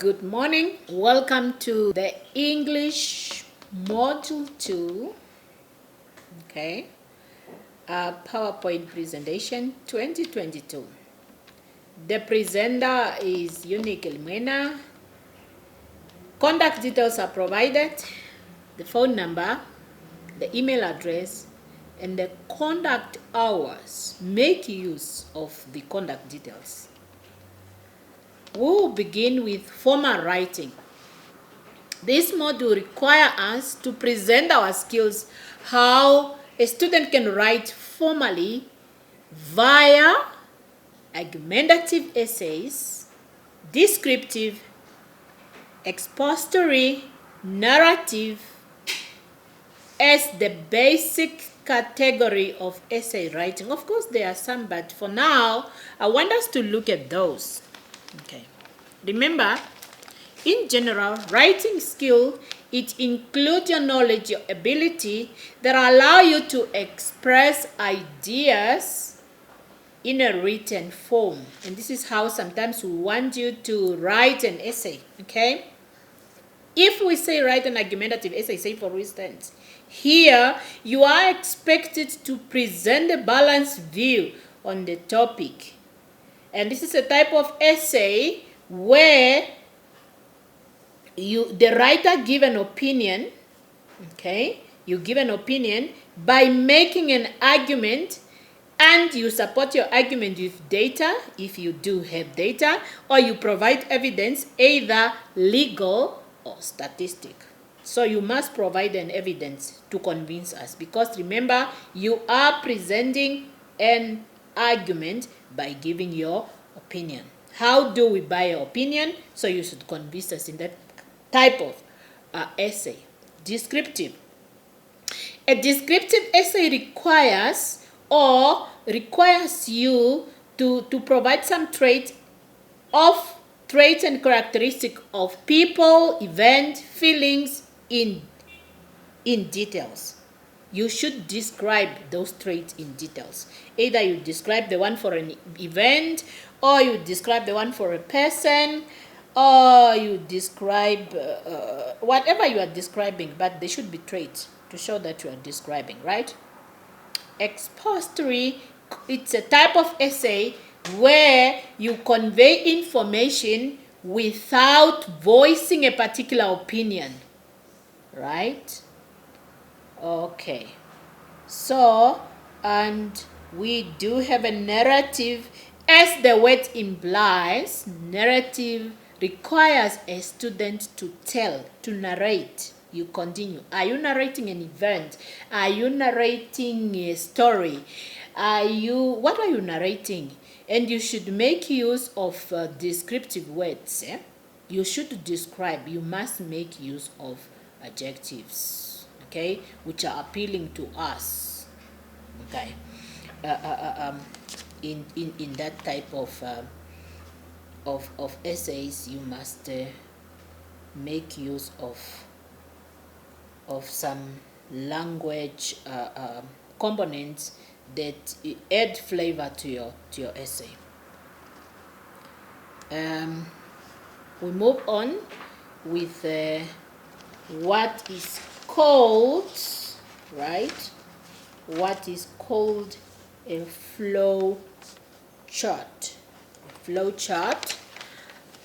Good morning. Welcome to the English Module 2, PowerPoint presentation 2022. The presenter is Unique Elmena. Contact details are provided, the phone number, the email address, and the contact hours. Make use of the contact details. We will begin with formal writing. This module requires us to present our skills, how a student can write formally via argumentative essays, descriptive, expository, narrative as the basic category of essay writing. Of course, there are some, but for now, I want us to look at those. Remember, in general, writing skill, it includes your knowledge, your ability that allow you to express ideas in a written form. And this is how sometimes we want you to write an essay, okay? If we say write an argumentative essay, say for instance, here you are expected to present a balanced view on the topic. And this is a type of essay where the writer give an opinion, okay? You give an opinion by making an argument, and you support your argument with data, if you do have data, or you provide evidence, either legal or statistic. So you must provide an evidence to convince us, because remember, you are presenting an argument by giving your opinion. How do we buy your opinion? So you should convince us in that type of essay. Descriptive. A descriptive essay requires you to provide some traits and characteristics of people, event, feelings in details. You should describe those traits in details. Either you describe the one for an event, or you describe the one for a person, or you describe whatever you are describing, but they should be traits to show that you are describing, right? Expository, it's a type of essay where you convey information without voicing a particular opinion, right? Okay, so, and we do have a narrative. As the word implies, narrative requires a student to tell, to narrate. You continue. Are you narrating an event? Are you narrating a story? What are you narrating? And you should make use of descriptive words. You should describe. You must make use of adjectives, okay, which are appealing to us, okay. In that type of essays, you must make use of some language components that add flavor to your essay. We move on with what is called, right? What is called a flow chart. Flow chart.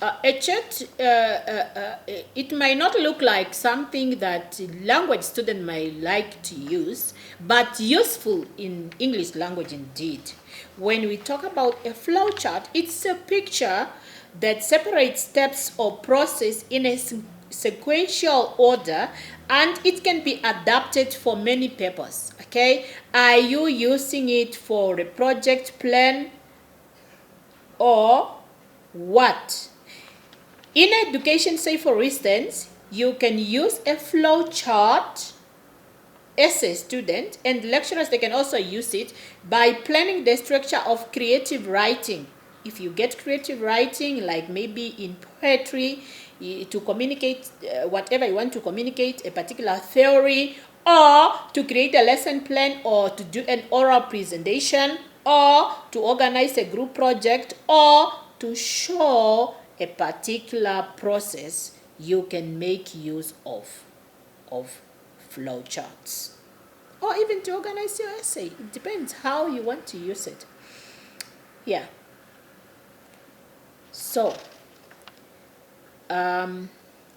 A chart, it might not look like something that language student might like to use, but useful in English language indeed. When we talk about a flow chart, it's a picture that separates steps or process in a sequential order, and it can be adapted for many purposes, okay? Are you using it for a project plan or what? In education, say for instance, you can use a flow chart as a student, and lecturers, they can also use it by planning the structure of creative writing. If you get creative writing, like maybe in poetry, to communicate whatever you want to communicate, a particular theory, or to create a lesson plan, or to do an oral presentation, or to organize a group project, or to show a particular process, you can make use of flowcharts. Or even to organize your essay. It depends how you want to use it. Yeah. So,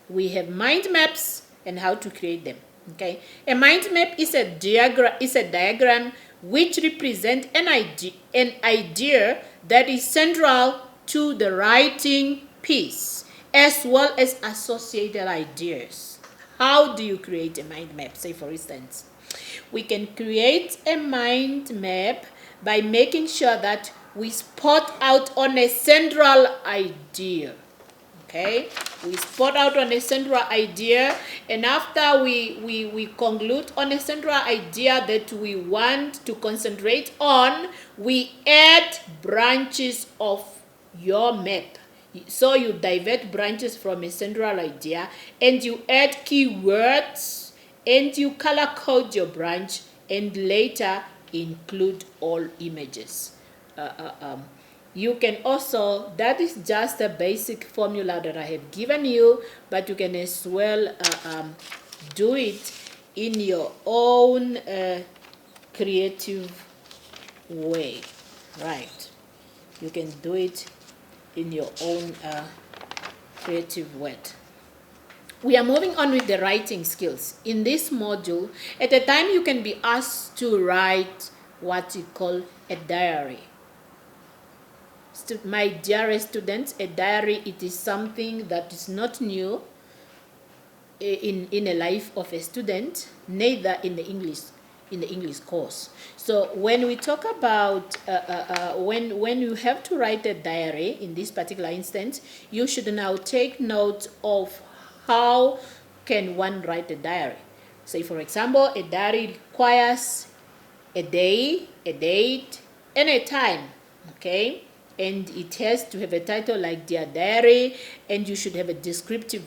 we have mind maps and how to create them. Okay, a mind map is a diagram which represents an idea that is central to the writing piece, as well as associated ideas. How do you create a mind map? Say, for instance, we can create a mind map by making sure that we spot out on a central idea. Okay, we spot out on a central idea, and after we conclude on a central idea that we want to concentrate on, we add branches of your map. So you divert branches from a central idea, and you add keywords, and you color code your branch, and later include all images. You can also, that is just a basic formula that I have given you, but you can as well do it in your own creative way, right? You can do it in your own creative way. We are moving on with the writing skills. In this module, at a time you can be asked to write what you call a diary. My dear students, a diary, it is something that is not new in a life of a student, neither in the English course. So when we talk about when you have to write a diary, in this particular instance, you should now take note of how can one write a diary. Say, for example, a diary requires a day, a date, and a time. Okay, and it has to have a title like Dear Diary, and you should have a descriptive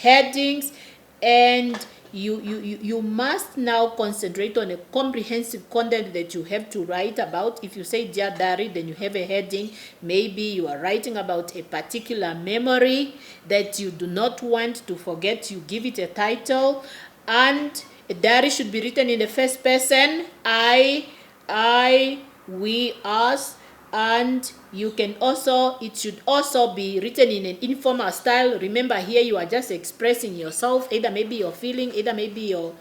headings, and you must now concentrate on a comprehensive content that you have to write about. If you say Dear Diary, then you have a heading. Maybe you are writing about a particular memory that you do not want to forget. You give it a title, and a diary should be written in the first person, I, we, us. And you can also, it should also be written in an informal style. Remember, here you are just expressing yourself, either maybe your feeling, either maybe your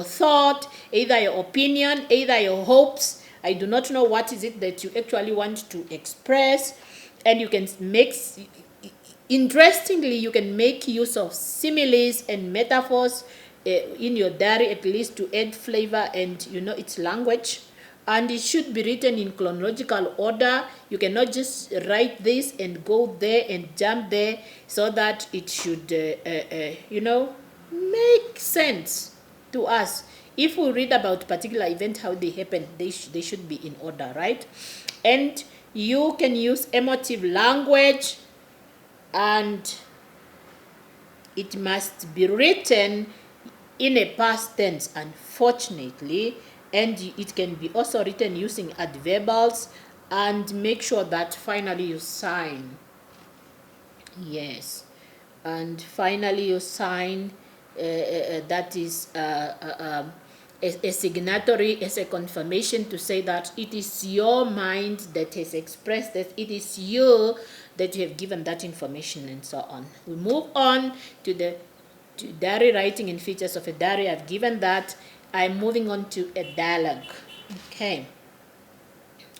thought, either your opinion, either your hopes. I do not know what is it that you actually want to express. And you can interestingly, you can make use of similes and metaphors in your diary, at least to add flavor and its language. And it should be written in chronological order. You cannot just write this and go there and jump there, so that it should, make sense to us. If we read about a particular event, how they happen, they should be in order, right? And you can use emotive language, and it must be written in a past tense, unfortunately. And it can be also written using adverbals, and make sure that finally you sign. Yes, and finally you sign. That is a signatory, as a confirmation to say that it is your mind that has expressed that, it is you that you have given that information, and so on. We move on to diary writing and features of a diary. I've given that. I'm moving on to a dialogue. Okay.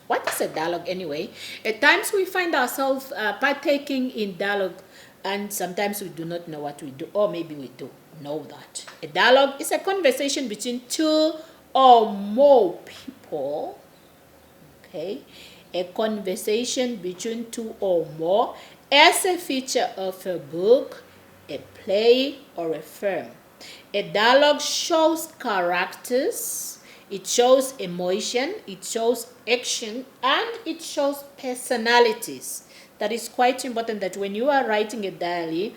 What is a dialogue anyway? At times we find ourselves partaking in dialogue, and sometimes we do not know what we do, or maybe we do know that. A dialogue is a conversation between two or more people. Okay. A conversation between two or more as a feature of a book, a play, or a film. A dialogue shows characters, it shows emotion, it shows action, and it shows personalities. That is quite important, that when you are writing a diary,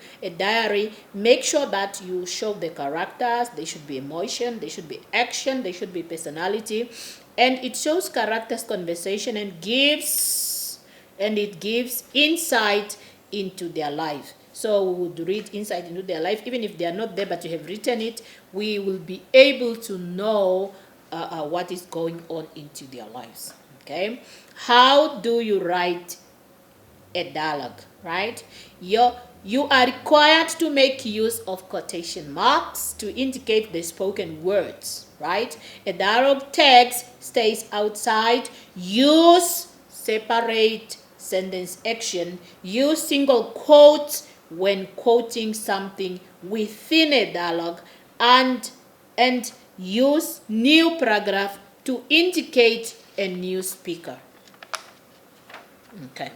make sure that you show the characters. They should be emotion, they should be action, they should be personality. And it shows characters, conversation, and gives and it gives insight into their life. So we would read insight into their life, even if they are not there, but you have written it, we will be able to know what is going on into their lives. Okay, how do you write a dialogue, right? You are required to make use of quotation marks to indicate the spoken words, right? A dialogue text stays outside. Use separate sentence action. Use single quotes when quoting something within a dialogue, and use new paragraph to indicate a new speaker. Okay.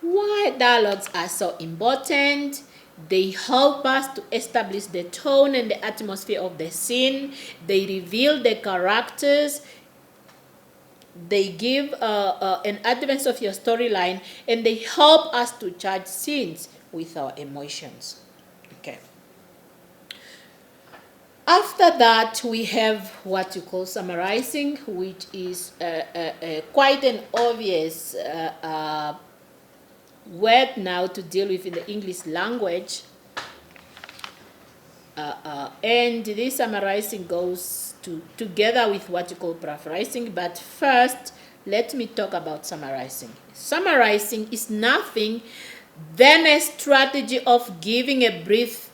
Why dialogues are so important? They help us to establish the tone and the atmosphere of the scene. They reveal the characters. They give an advance of your storyline, and they help us to charge scenes with our emotions. Okay. After that, we have what you call summarizing, which is quite an obvious word now to deal with in the English language. And this summarizing goes together with what you call paraphrasing. But first, let me talk about summarizing. Summarizing is nothing than a strategy of giving a brief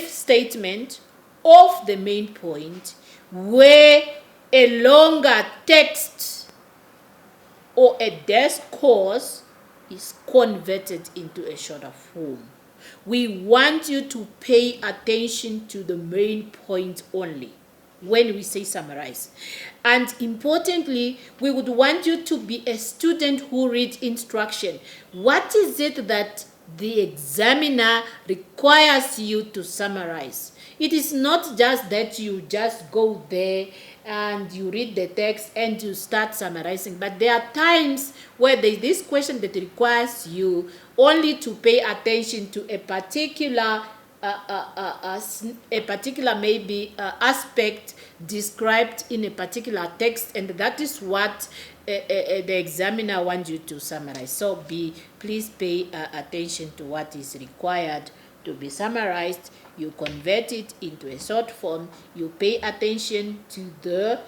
statement of the main point, where a longer text or a discourse is converted into a shorter form. We want you to pay attention to the main point only when we say summarize. And importantly, we would want you to be a student who reads instruction. What is it that the examiner requires you to summarize? It is not just that you just go there and you read the text and you start summarizing, but there are times where there is this question that requires you only to pay attention to a particular maybe aspect described in a particular text, and that is what the examiner wants you to summarize. So please pay attention to what is required to be summarized. You convert it into a short form. You pay attention to the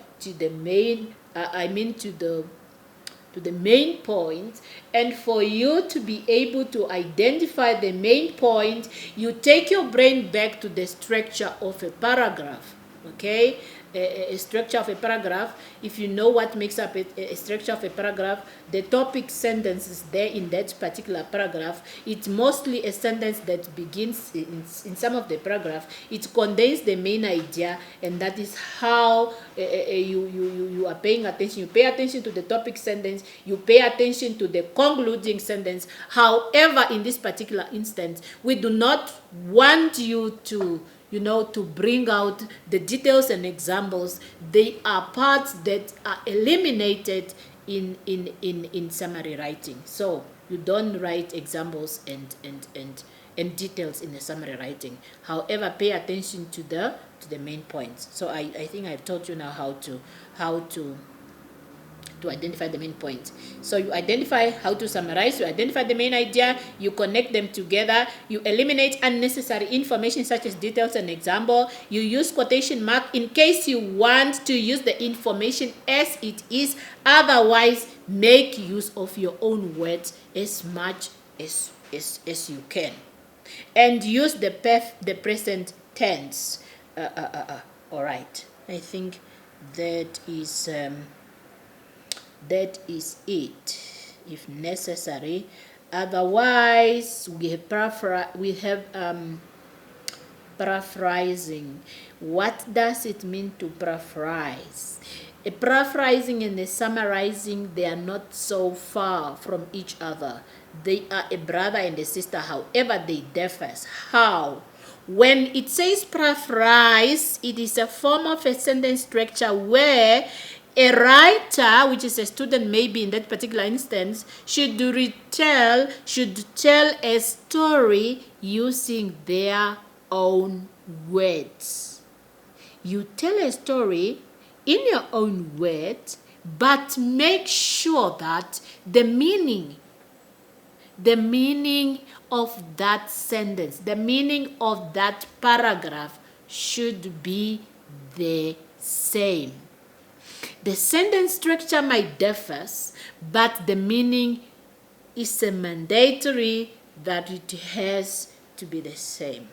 main point, and for you to be able to identify the main point, you take your brain back to the structure of a paragraph. Okay, a structure of a paragraph. If you know what makes up a structure of a paragraph, the topic sentence is there in that particular paragraph. It's mostly a sentence that begins in some of the paragraph. It contains the main idea, and that is how you are paying attention. You pay attention to the topic sentence. You pay attention to the concluding sentence. However, in this particular instance, we do not want you to bring out the details and examples. They are parts that are eliminated in summary writing. So you don't write examples and details in the summary writing. However, pay attention to the main points. So I think I've taught you now how to identify the main point. So you identify how to summarize, you identify the main idea, you connect them together, you eliminate unnecessary information such as details and example, you use quotation mark in case you want to use the information as it is, otherwise make use of your own words as much as you can. And use the present tense. All right, I think that is it, if necessary. Otherwise, we have paraphrasing. What does it mean to paraphrase? A paraphrasing and a summarizing, they are not so far from each other. They are a brother and a sister, however they differ. How? When it says paraphrase, it is a form of a sentence structure where a writer, which is a student maybe in that particular instance, should tell a story using their own words. You tell a story in your own words, but make sure that the meaning of that sentence, the meaning of that paragraph should be the same. The sentence structure might differ, but the meaning is a mandatory that it has to be the same.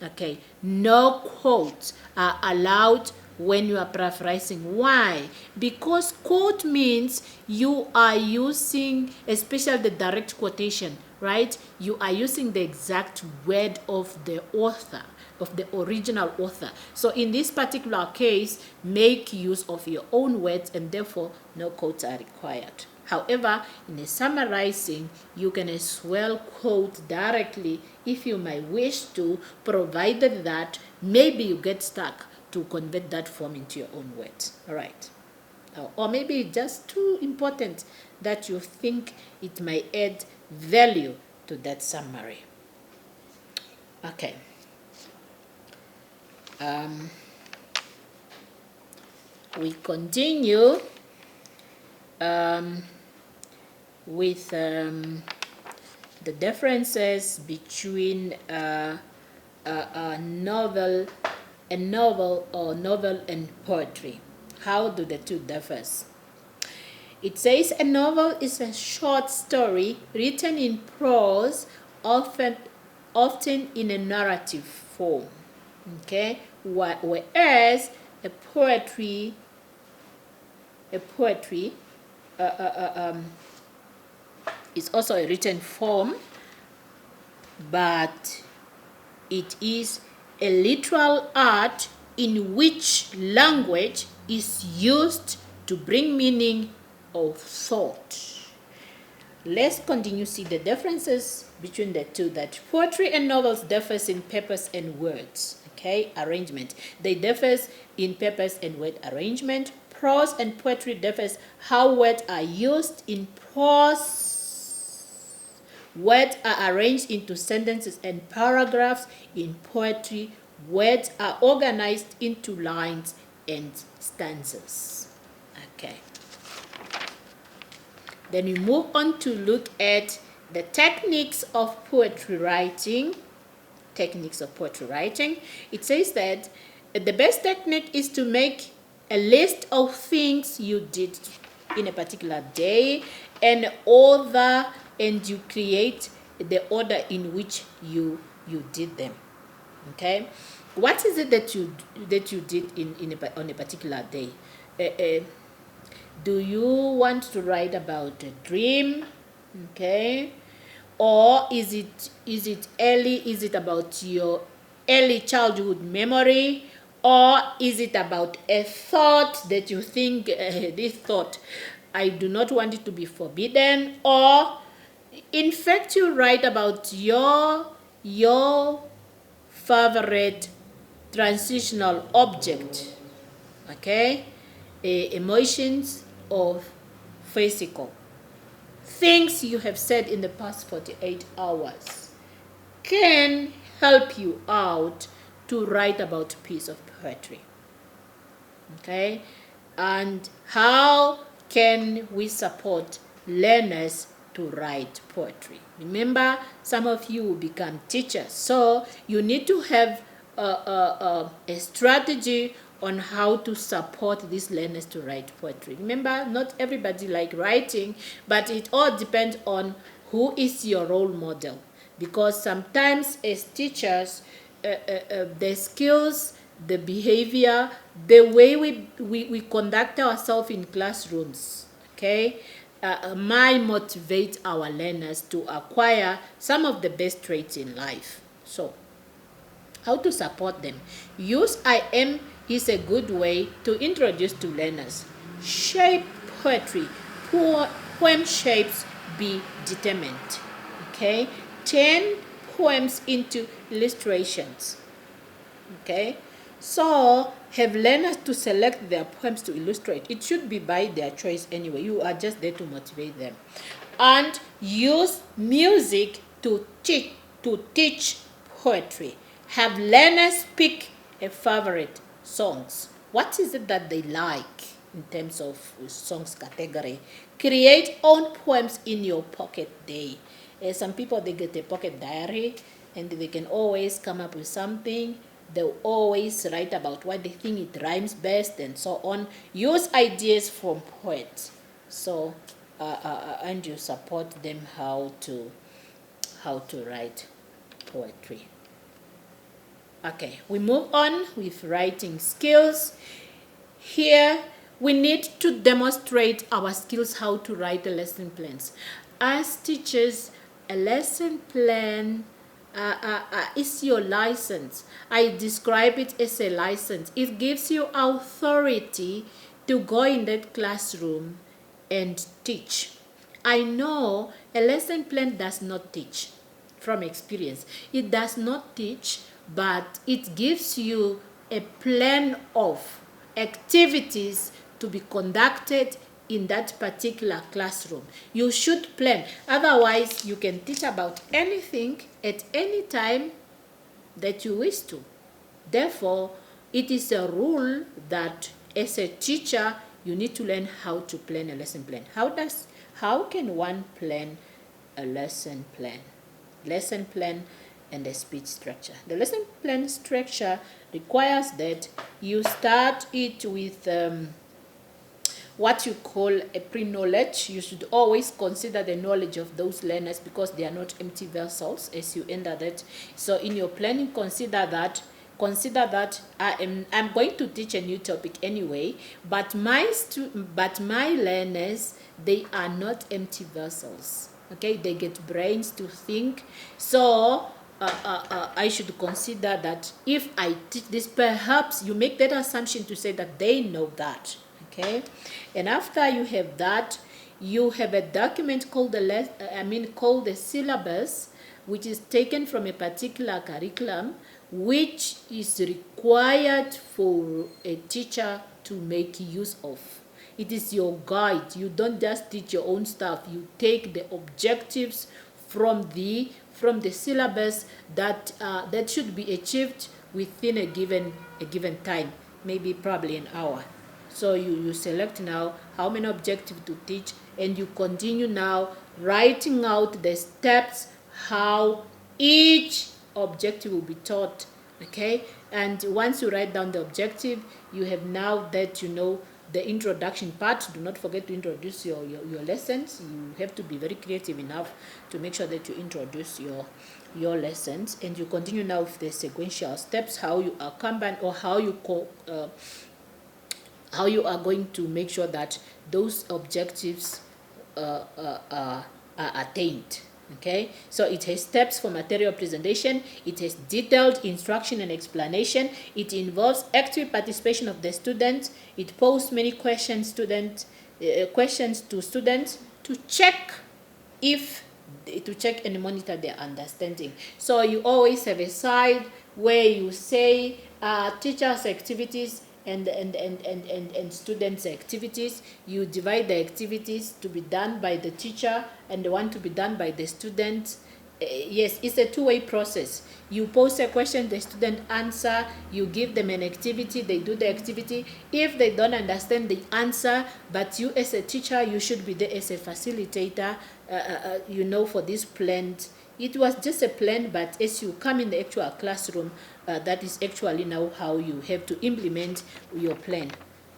Okay, no quotes are allowed when you are paraphrasing. Why? Because quote means you are using, especially the direct quotation, right? You are using the exact word of the author, of the original author. So in this particular case, make use of your own words, and therefore no quotes are required. However, in a summarizing, you can as well quote directly if you might wish to, provided that maybe you get stuck to convert that form into your own words. All right. Or maybe it's just too important that you think it might add value to that summary. Okay. We continue with the differences between a novel and poetry. How do the two differ? It says a novel is a short story written in prose, often in a narrative form. Okay, whereas a poetry is also a written form, but it is a literal art in which language is used to bring meaning or thought. Let's continue to see the differences between the two. That poetry and novels differs in purpose and words. Okay, arrangement. They differ in purpose and word arrangement. Prose and poetry differs how words are used. In prose, words are arranged into sentences and paragraphs. In poetry, words are organized into lines and stanzas. Okay. Then we move on to look at the techniques of poetry writing. It says that the best technique is to make a list of things you did in a particular day and order, and you create the order in which you did them. Okay, what is it that you did on a particular day? Do you want to write about a dream? Okay, or is it early? Is it about your early childhood memory, or is it about a thought that you think this thought I do not want it to be forbidden, or in fact you write about your favorite transitional object, okay, emotions of physical things you have said in the past 48 hours can help you out to write about a piece of poetry. Okay, and how can we support learners to write poetry? Remember, some of you will become teachers, so you need to have a strategy on how to support these learners to write poetry. Remember, not everybody like writing, but it all depends on who is your role model, because sometimes as teachers, the skills, the behavior, the way we conduct ourselves in classrooms, okay, might motivate our learners to acquire some of the best traits in life. So, how to support them? Use I am is a good way to introduce to learners. Shape poetry. Poem shapes be determined. Okay, 10 poems into illustrations. Okay, so have learners to select their poems to illustrate. It should be by their choice anyway. You are just there to motivate them. And use music to teach poetry. Have learners pick a favorite songs. What is it that they like? in terms of songs category. Create own poems in your pocket day. Some people, they get a pocket diary and they can always come up with something. They'll always write about what they think it rhymes best and so on. Use ideas from poets. So, and you support them how to write poetry. Okay, we move on with writing skills. Here, we need to demonstrate our skills how to write a lesson plans. As teachers, a lesson plan is your license. I describe it as a license. It gives you authority to go in that classroom and teach. I know a lesson plan does not teach from experience. It does not teach, but it gives you a plan of activities to be conducted in that particular classroom. You should plan. Otherwise, you can teach about anything at any time that you wish to. Therefore, it is a rule that as a teacher, you need to learn how to plan a lesson plan. How can one plan a lesson plan? Lesson plan and a speech structure. The lesson plan structure requires that you start it with what you call a pre-knowledge. You should always consider the knowledge of those learners because they are not empty vessels as you enter that. So in your planning, consider that I'm going to teach a new topic anyway, but my learners, they are not empty vessels. Okay, they get brains to think. So I should consider that if I teach this, perhaps you make that assumption to say that they know that. Okay, and after you have that, you have a document called the syllabus, which is taken from a particular curriculum, which is required for a teacher to make use of. It is your guide. You don't just teach your own stuff. You take the objectives from the syllabus that should be achieved within a given time, maybe probably an hour. So you select now how many objectives to teach, and you continue now writing out the steps how each objective will be taught. Okay, and once you write down the objective, you have now that you know the introduction part. Do not forget to introduce your lessons. You have to be very creative enough to make sure that you introduce your lessons, and you continue now with the sequential steps, how you accompany or how you are going to make sure that those objectives are attained. Okay, so it has steps for material presentation, it has detailed instruction and explanation, it involves active participation of the students, it poses many questions to students to check and monitor their understanding. So you always have a side where you say teachers' activities and students' activities. You divide the activities to be done by the teacher and the one to be done by the student. Yes, it's a two-way process. You pose a question, the student answer, you give them an activity, they do the activity. If they don't understand the answer, but you as a teacher, you should be there as a facilitator, for this plan. It was just a plan, but as you come in the actual classroom, that is actually now how you have to implement your plan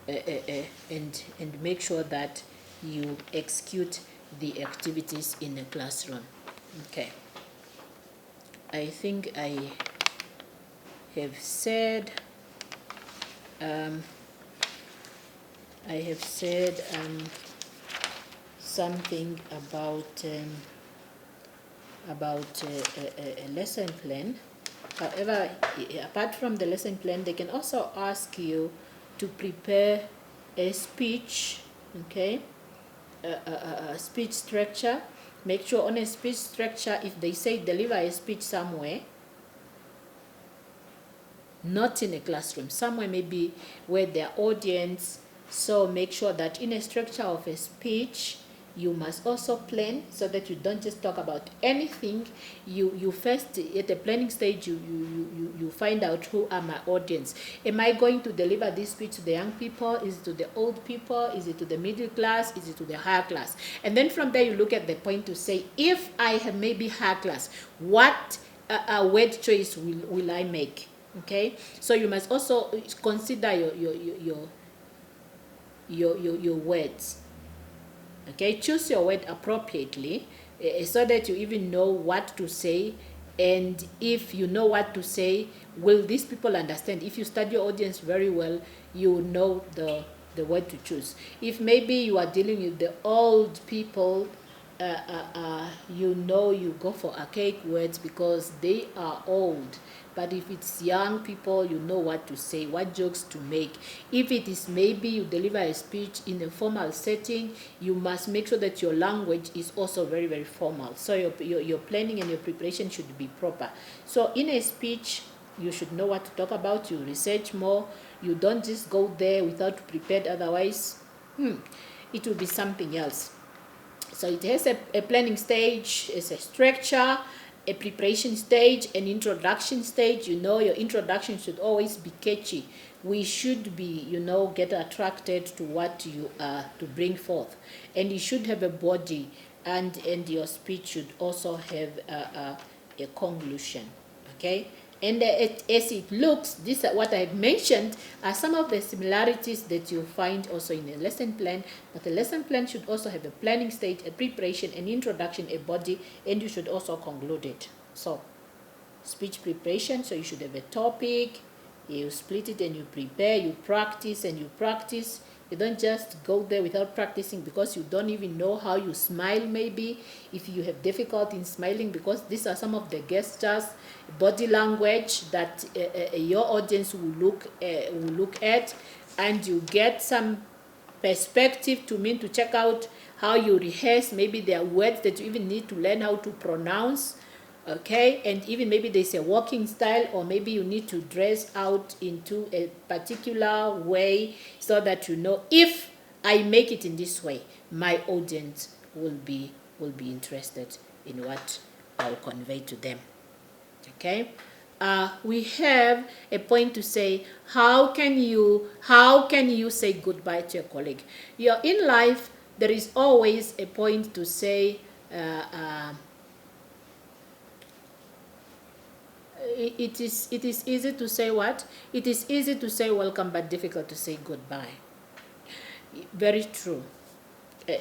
and make sure that you execute the activities in the classroom. Okay. I think I have said something about a lesson plan. However, apart from the lesson plan, they can also ask you to prepare a speech, okay, a speech structure. Make sure on a speech structure, if they say deliver a speech somewhere, not in a classroom, somewhere maybe where their audience, so make sure that in a structure of a speech, you must also plan so that you don't just talk about anything. You first, at the planning stage, you find out who are my audience. Am I going to deliver this speech to the young people? Is it to the old people? Is it to the middle class? Is it to the higher class? And then from there you look at the point to say, if I have maybe higher class, what word choice will I make? Okay, so you must also consider your words. Okay, choose your word appropriately, so that you even know what to say. And if you know what to say, will these people understand? If you study your audience very well, you know the word to choose. If maybe you are dealing with the old people, you go for archaic words because they are old. But if it's young people, you know what to say, what jokes to make. If it is maybe you deliver a speech in a formal setting, you must make sure that your language is also very, very formal. So your planning and your preparation should be proper. So in a speech, you should know what to talk about. You research more. You don't just go there without prepared. Otherwise, it will be something else. So it has a planning stage, it's a structure, a preparation stage, an introduction stage. Your introduction should always be catchy. We should be, get attracted to what you are to bring forth. And you should have a body, and your speech should also have a conclusion. Okay? And as it looks, this what I've mentioned are some of the similarities that you find also in a lesson plan. But the lesson plan should also have a planning stage, a preparation, an introduction, a body, and you should also conclude it. So, speech preparation, so you should have a topic, you split it and you prepare, you practice and you practice. You don't just go there without practicing because you don't even know how you smile maybe. If you have difficulty in smiling, because these are some of the gestures, body language that your audience will look at, and you get some perspective to check out how you rehearse. Maybe there are words that you even need to learn how to pronounce. Okay, and even maybe there's a walking style, or maybe you need to dress out into a particular way so that if I make it in this way, my audience will be interested in what I'll convey to them. Okay, we have a point to say, how can you say goodbye to a colleague? In life, there is always a point to say. It is easy to say what? It is easy to say welcome, but difficult to say goodbye. Very true.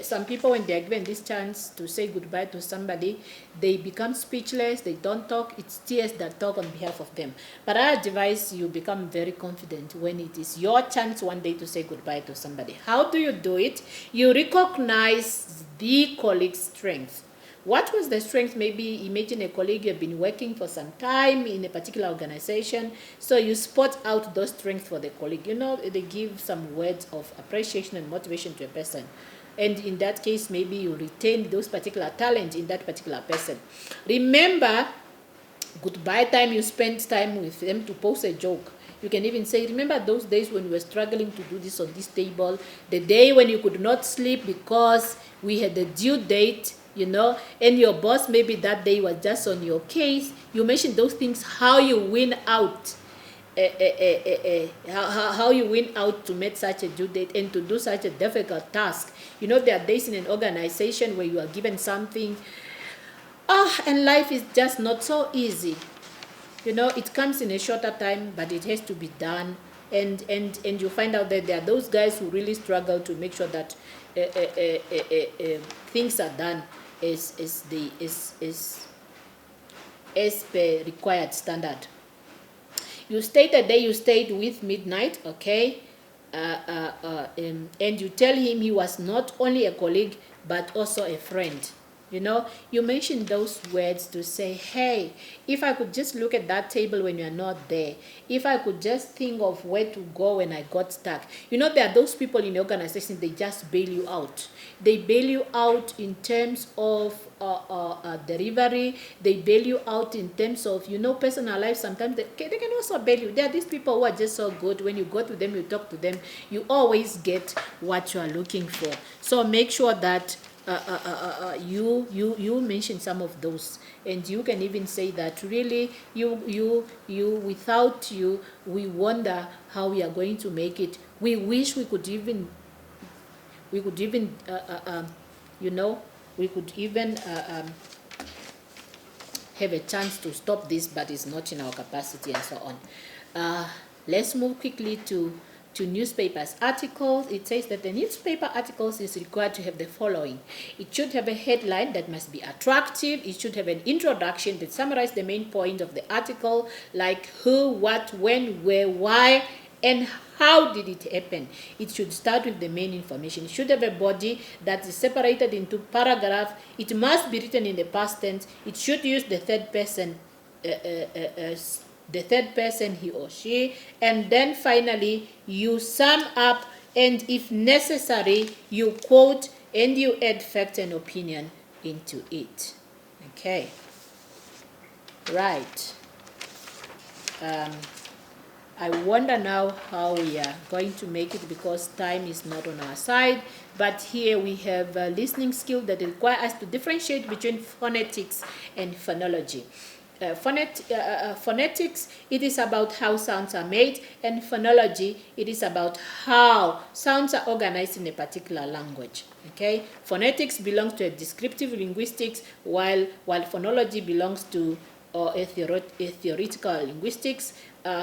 Some people, when they are given this chance to say goodbye to somebody, they become speechless, they don't talk. It's tears that talk on behalf of them. But I advise you become very confident when it is your chance one day to say goodbye to somebody. How do you do it? You recognize the colleague's strength. What was the strength? Maybe imagine a colleague you've been working for some time in a particular organization. So you spot out those strengths for the colleague. They give some words of appreciation and motivation to a person. And in that case, maybe you retain those particular talents in that particular person. Remember, goodbye time, you spend time with them to post a joke. You can even say, remember those days when we were struggling to do this on this table, the day when you could not sleep because we had the due date, and your boss maybe that day was just on your case. You mentioned those things, how you win out, how you win out to meet such a due date and to do such a difficult task. There are days in an organization where you are given something, and life is just not so easy. It comes in a shorter time, but it has to be done. And you find out that there are those guys who really struggle to make sure that things are done as per required standard. You stayed the day you stayed with midnight, okay? And you tell him he was not only a colleague but also a friend. You mentioned those words to say, hey, if I could just look at that table when you're not there, if I could just think of where to go when I got stuck. There are those people in the organization, they just bail you out. They bail you out in terms of delivery. They bail you out in terms of, personal life. Sometimes they can also bail you. There are these people who are just so good. When you go to them, you talk to them, you always get what you are looking for. So make sure that you mentioned some of those, and you can even say that really you without you we wonder how we are going to make it. We wish we could even you know, we could even have a chance to stop this, but it's not in our capacity, and so on. Let's move quickly to newspapers articles. It says that the newspaper articles is required to have the following. It should have a headline that must be attractive. It should have an introduction that summarizes the main point of the article, like who, what, when, where, why, and how did it happen. It should start with the main information. It should have a body that is separated into paragraphs. It must be written in the past tense. It should use the third person, he or she, and then finally you sum up, and if necessary you quote and you add fact and opinion into it. Okay, right. I wonder now how we are going to make it, because time is not on our side. But here we have a listening skill that requires us to differentiate between phonetics and phonology. Phonetics, it is about how sounds are made, and phonology, it is about how sounds are organized in a particular language. Okay, phonetics belongs to a descriptive linguistics, while phonology belongs to a theoretical linguistics.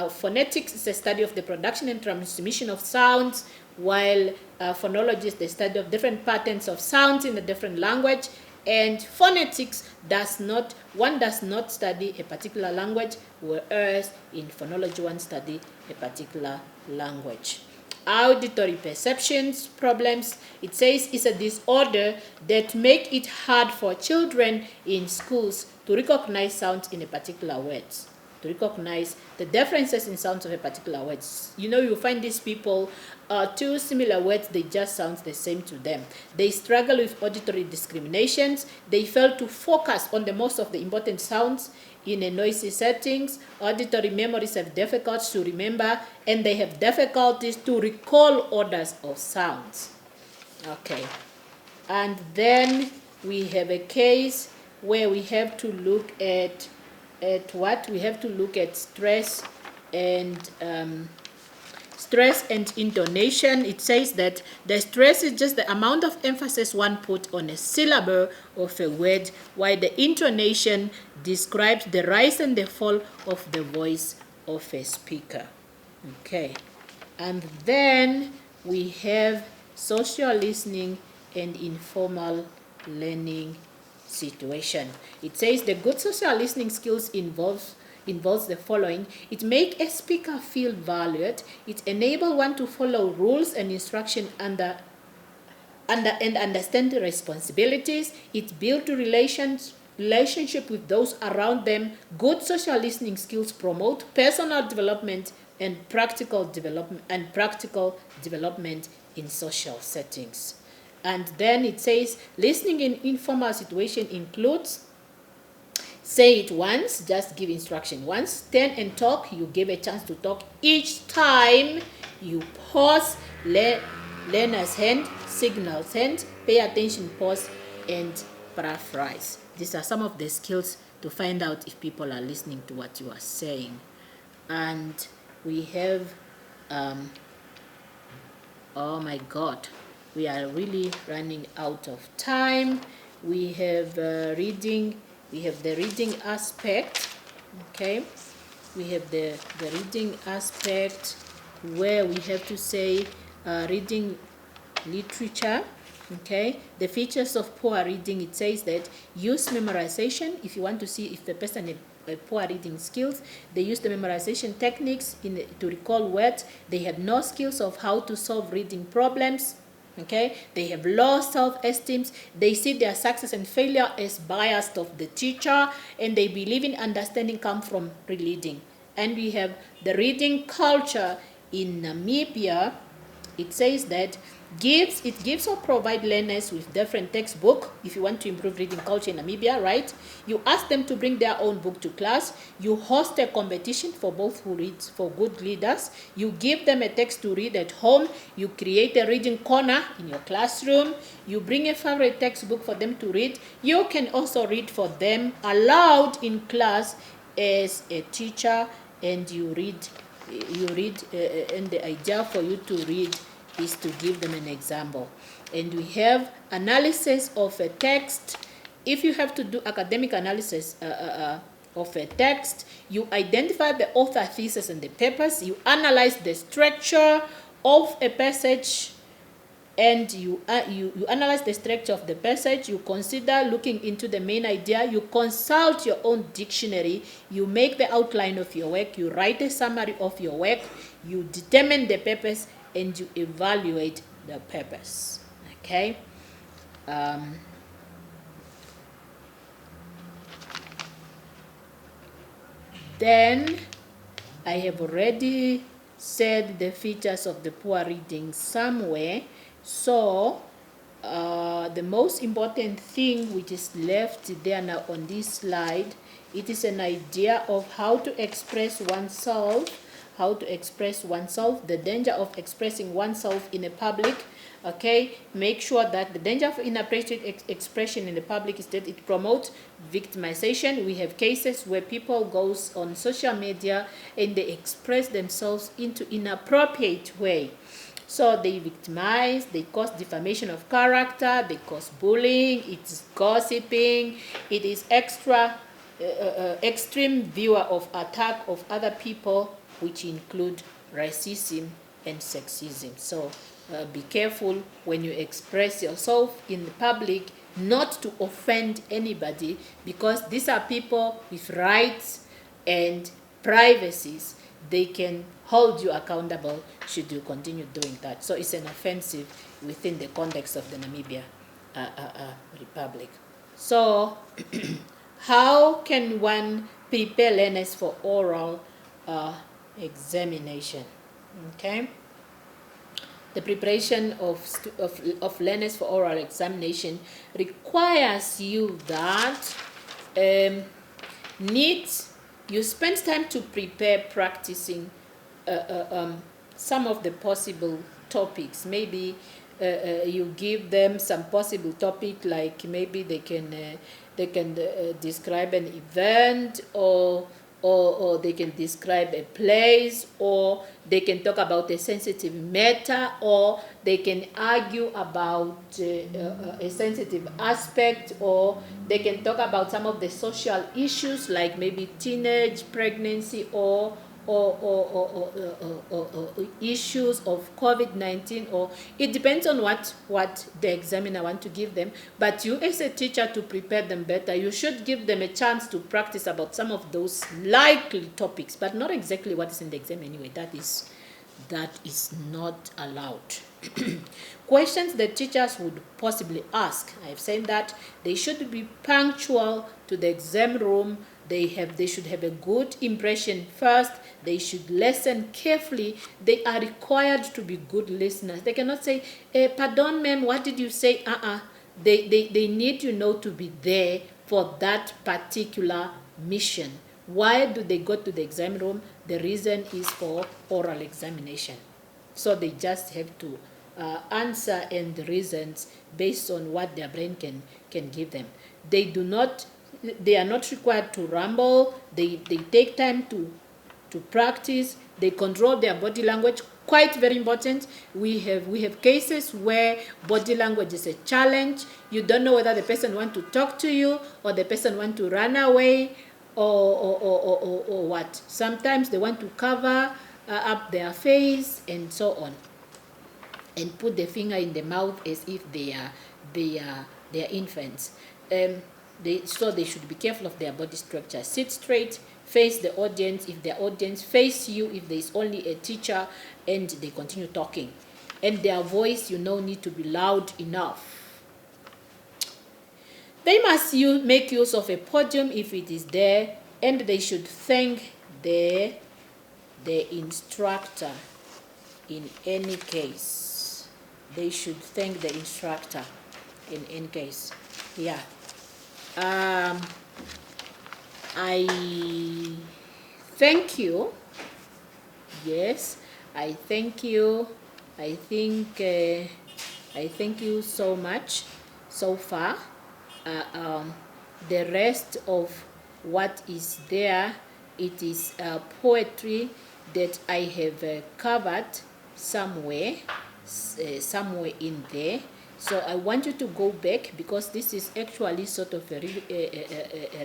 Phonetics is the study of the production and transmission of sounds, while phonology is the study of different patterns of sounds in a different language. And phonetics does not study a particular language, whereas in phonology one study a particular language. Auditory perceptions problems, it says, is a disorder that make it hard for children in schools to recognize sounds in a particular words, to recognize the differences in sounds of a particular words. You know, you find these people, two similar words, they just sound the same to them. They struggle with auditory discriminations. They fail to focus on the most of the important sounds in a noisy settings. Auditory memories have difficulties to remember, and they have difficulties to recall orders of sounds. Okay, and then we have a case where we have to look at what? We have to look at stress and intonation. It says that the stress is just the amount of emphasis one put on a syllable of a word, while the intonation describes the rise and the fall of the voice of a speaker. Okay, and then we have social listening and informal learning situation. It says the good social listening skills involves the following. It makes a speaker feel valued. It enables one to follow rules and instruction and understand the responsibilities. It builds relationship with those around them. Good social listening skills promote personal development and practical development in social settings. And then it says listening in informal situation includes: say it once, just give instruction once. Stand and talk, you give a chance to talk each time. You pause, learner's hand, signals hand, pay attention, pause, and paraphrase. These are some of the skills to find out if people are listening to what you are saying. And we have, oh my God, we are really running out of time. We have reading. We have the reading aspect. Okay, we have the reading aspect where we have to say reading literature. Okay, the features of poor reading. It says that use memorization. If you want to see if the person has poor reading skills, they use the memorization techniques to recall words. They have no skills of how to solve reading problems. Okay, they have low self-esteem. They see their success and failure as biased of the teacher, and they believe in understanding comes from reading. And we have the reading culture in Namibia. It says that it gives or provide learners with different textbook. If you want to improve reading culture in Namibia, right? You ask them to bring their own book to class. You host a competition for both who reads, for good readers. You give them a text to read at home. You create a reading corner in your classroom. You bring a favorite textbook for them to read. You can also read for them aloud in class as a teacher, and you read, and the idea for you to read is to give them an example. And we have analysis of a text. If you have to do academic analysis of a text, you identify the author, thesis, and the purpose. You analyze the structure of a passage, and you analyze the structure of the passage. You consider looking into the main idea. You consult your own dictionary. You make the outline of your work. You write a summary of your work. You determine the purpose, and you evaluate the purpose. Okay. Then I have already said the features of the poor reading somewhere. So the most important thing which is left there now on this slide, it is an idea of how to express oneself, the danger of expressing oneself in a public. Okay, make sure that the danger of inappropriate expression in the public is that it promotes victimization. We have cases where people go on social media and they express themselves into inappropriate way. So they victimize, they cause defamation of character, they cause bullying, it's gossiping, it is extreme view of attack of other people, which include racism and sexism. So be careful when you express yourself in the public, not to offend anybody, because these are people with rights and privacies. They can hold you accountable should you continue doing that. So it's an offensive within the context of the Namibia Republic. So how can one prepare learners for oral examination? Okay. The preparation of learners for oral examination requires you that you spend time to prepare, practicing some of the possible topics. Maybe you give them some possible topic, like maybe they can describe an event, or they can describe a place, or they can talk about a sensitive matter, or they can argue about a sensitive aspect, or they can talk about some of the social issues, like maybe teenage pregnancy, or issues of COVID-19, or it depends on what the examiner wants to give them. But you, as a teacher, to prepare them better, you should give them a chance to practice about some of those likely topics, but not exactly what is in the exam anyway. That is not allowed. Questions that teachers would possibly ask. I've said that they should be punctual to the exam room. They should have a good impression first. They should listen carefully. They are required to be good listeners. They cannot say, pardon, ma'am, what did you say? They need to be there for that particular mission. Why do they go to the exam room? The reason is for oral examination. So they just have to answer and the reasons based on what their brain can give them. They are not required to ramble. They take time to practice. They control their body language. Quite very important. We have cases where body language is a challenge. You don't know whether the person wants to talk to you or the person wants to run away or what. Sometimes they want to cover up their face and so on, and put the finger in the mouth as if they are infants. So they should be careful of their body structure. Sit straight, face the audience. If the audience face you, if there is only a teacher, and they continue talking, and their voice need to be loud enough. They must make use of a podium if it is there, and they should thank the instructor in any case. They should thank the instructor in any case. Yeah. I thank you. Yes, I thank you. I thank you so much so far. The rest of what is there, it is poetry that I have covered somewhere in there. So I want you to go back, because this is actually sort of a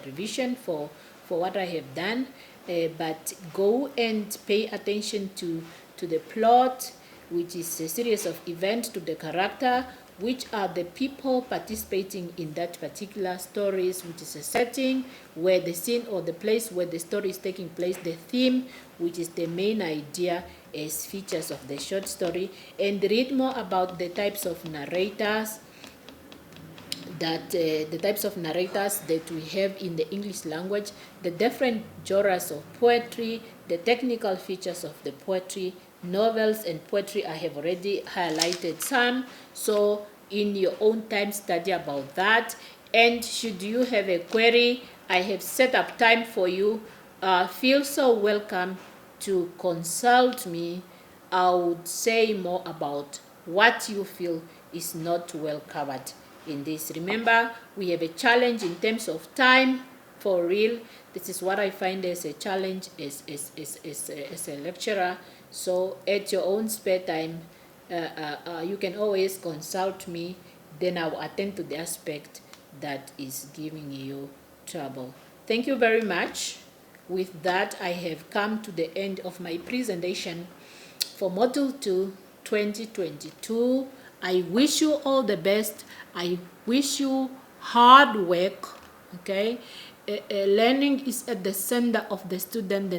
revision for what I have done. But go and pay attention to the plot, which is a series of events, to the character, which are the people participating in that particular stories, which is a setting where the scene or the place where the story is taking place, the theme, which is the main idea, as features of the short story, and read more about the types of narrators that we have in the English language, the different genres of poetry, the technical features of the poetry, novels and poetry. I have already highlighted some, so in your own time study about that. And should you have a query, I have set up time for you. Feel so welcome to consult me. I would say more about what you feel is not well covered in this. Remember, we have a challenge in terms of time, for real. This is what I find as a challenge as a lecturer. So at your own spare time, you can always consult me, then I'll attend to the aspect that is giving you trouble. Thank you very much. With that, I have come to the end of my presentation for Module 2 2022. I wish you all the best. I wish you hard work. Okay, learning is at the center of the student,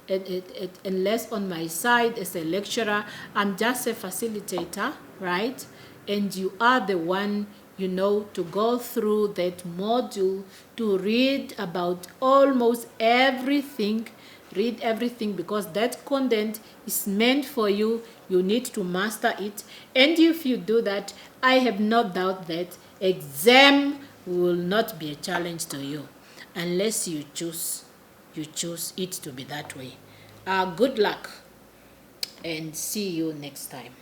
and less on my side as a lecturer. I'm just a facilitator, right? And you are the one, to go through that module, to read about almost everything. Read everything, because that content is meant for you. You need to master it, and if you do that, I have no doubt that exam will not be a challenge to you, unless you choose it to be that way. Good luck, and see you next time.